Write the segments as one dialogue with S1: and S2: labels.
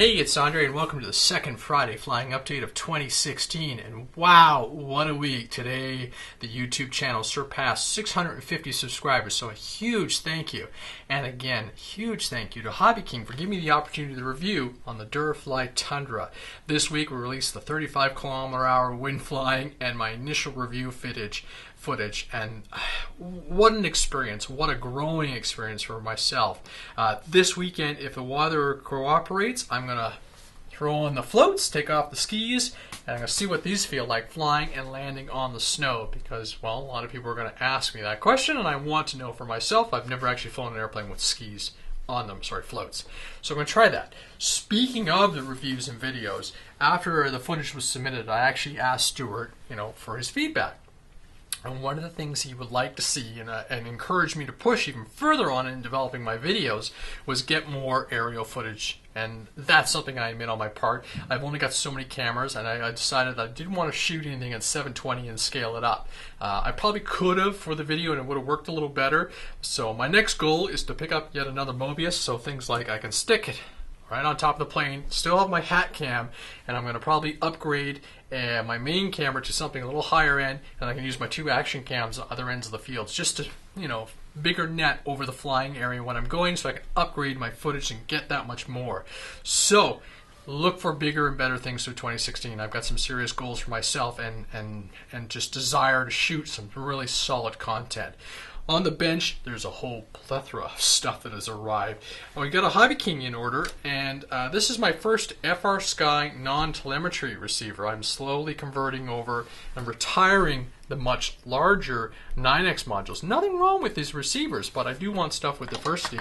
S1: Hey, it's Andre, and welcome to the second Friday flying update of 2016. And wow, what a week! Today, the YouTube channel surpassed 650 subscribers, so a huge thank you. And again, huge thank you to HobbyKing for giving me the opportunity to review on the Durafly Tundra. This week, we released the 35-kilometer-hour wind flying and my initial review footage. And what an experience, what a growing experience for myself. This weekend, if the weather cooperates, I'm going to throw on the floats, take off the skis, and I'm going to see what these feel like flying and landing on the snow because, well, a lot of people are going to ask me that question and I want to know for myself. I've never actually flown an airplane with skis on them, floats. So I'm going to try that. Speaking of the reviews and videos, after the footage was submitted, I actually asked Stuart, for his feedback. And one of the things he would like to see and encourage me to push even further on in developing my videos was get more aerial footage. And that's something I admit on my part. I've only got so many cameras, and I decided that I didn't want to shoot anything at 720 and scale it up. I probably could have for the video, and it would have worked a little better. So my next goal is to pick up yet another Mobius, so things like I can stick it right on top of the plane, still have my hat cam, and I'm going to probably upgrade my main camera to something a little higher end, and I can use my two action cams at other ends of the fields just to, bigger net over the flying area when I'm going so I can upgrade my footage and get that much more. So look for bigger and better things through 2016. I've got some serious goals for myself and just desire to shoot some really solid content. On the bench, there's a whole plethora of stuff that has arrived. And we got a HobbyKing in order, and this is my first FrSky non-telemetry receiver. I'm slowly converting over and retiring the much larger 9X modules. Nothing wrong with these receivers, but I do want stuff with diversity.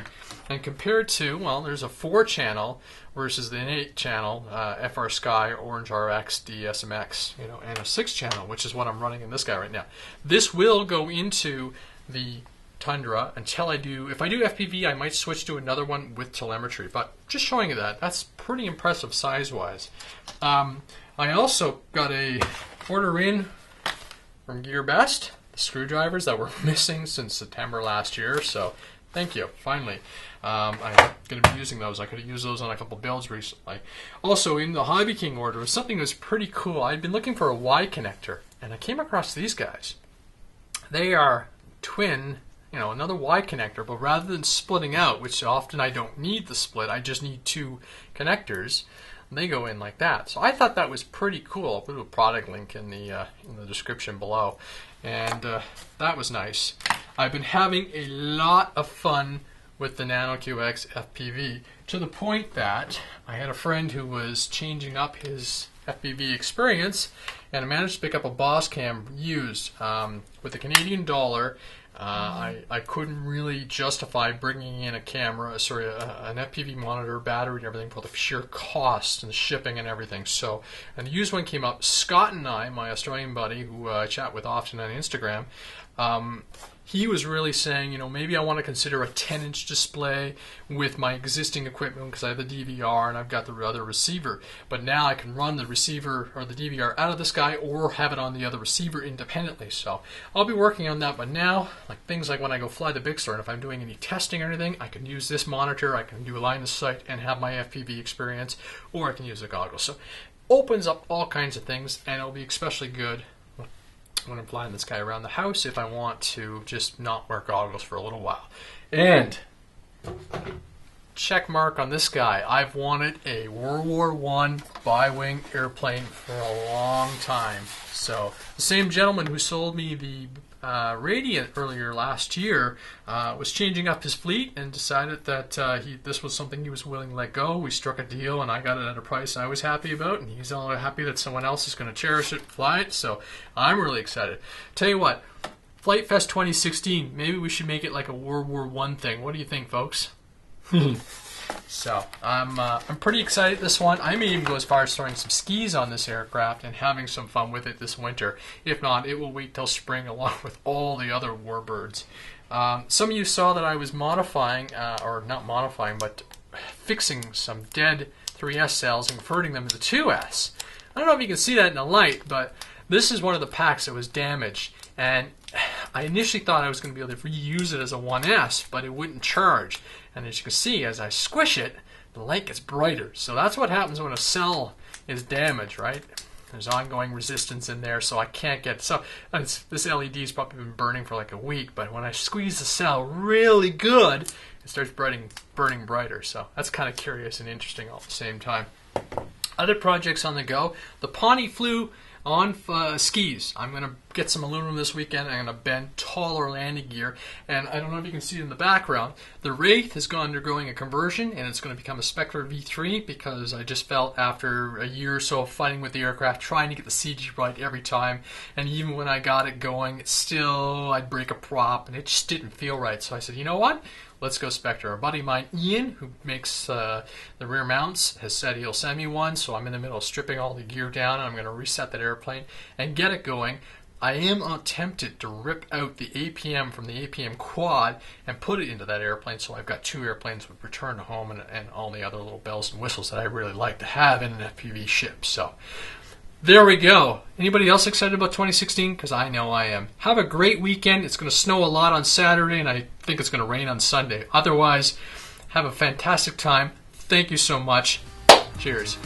S1: And compared to, well, there's a 4-channel versus the 8-channel FrSky, Orange RX, DSMX, and a 6-channel, which is what I'm running in this guy right now. This will go into the Tundra until if I do FPV, I might switch to another one with telemetry, but just showing you that's pretty impressive size-wise. I also got a order in from GearBest, the screwdrivers that were missing since September last year, so thank you, finally. I'm going to be using those. I could have used those on a couple builds recently. Also, in the HobbyKing order was something that was pretty cool. I'd been looking for a Y connector, and I came across these guys. They are twin, another Y connector, but rather than splitting out, which often I don't need the split, I just need 2 connectors, they go in like that. So I thought that was pretty cool. I'll put a product link in the description below, and that was nice. I've been having a lot of fun with the Nano QX FPV to the point that I had a friend who was changing up his FPV experience, and I managed to pick up a Boscam used. With the Canadian dollar, I couldn't really justify bringing in an FPV monitor, battery, and everything for the sheer cost and the shipping and everything. So, and the used one came up. Scott and I, my Australian buddy, who I chat with often on Instagram, he was really saying, maybe I want to consider a 10-inch display with my existing equipment because I have the DVR and I've got the other receiver. But now I can run the receiver or the DVR out of this guy or have it on the other receiver independently. So I'll be working on that. But now, things like when I go fly the Big Sur, and if I'm doing any testing or anything, I can use this monitor, I can do a line of sight and have my FPV experience, or I can use the goggles. So opens up all kinds of things, and it'll be especially good when I'm flying this guy around the house if I want to just not wear goggles for a little while. And check mark on this guy. I've wanted a World War I bi-wing airplane for a long time. So the same gentleman who sold me the Radiant earlier last year was changing up his fleet and decided that this was something he was willing to let go. We struck a deal and I got it at a price I was happy about, and he's all happy that someone else is going to cherish it and fly it, so I'm really excited. Tell you what, Flight Fest 2016, maybe we should make it like a World War I thing. What do you think, folks? So I'm pretty excited this one. I may even go as far as throwing some skis on this aircraft and having some fun with it this winter. If not, it will wait till spring along with all the other warbirds. Some of you saw that I was modifying, or not modifying, but fixing some dead 3S cells and converting them into 2S. I don't know if you can see that in the light, but this is one of the packs that was damaged. And I initially thought I was going to be able to reuse it as a 1S, but it wouldn't charge. And as you can see, as I squish it, the the light gets brighter. So that's what happens when a cell is damaged, right? There's ongoing resistance in there, so I can't get... So this LED's probably been burning for like a week, but when I squeeze the cell really good, it starts burning brighter. So that's kind of curious and interesting all at the same time. Other projects on the go. The Pawnee flew on skis. I'm going to get some aluminum this weekend. I'm going to bend taller landing gear. And I don't know if you can see it in the background. The Wraith is undergoing a conversion, and it's going to become a Spectre V3 because I just felt after a year or so of fighting with the aircraft, trying to get the CG right every time, and even when I got it going, I'd break a prop, and it just didn't feel right. So I said, you know what? Let's go Spectre. A buddy of mine, Ian, who makes the rear mounts, has said he'll send me one, so I'm in the middle of stripping all the gear down, and I'm going to reset that airplane and get it going. I am tempted to rip out the APM from the APM quad and put it into that airplane, so I've got 2 airplanes with return to home and all the other little bells and whistles that I really like to have in an FPV ship. So there we go. Anybody else excited about 2016? Because I know I am. Have a great weekend. It's going to snow a lot on Saturday, and I think it's going to rain on Sunday. Otherwise, have a fantastic time. Thank you so much. Cheers.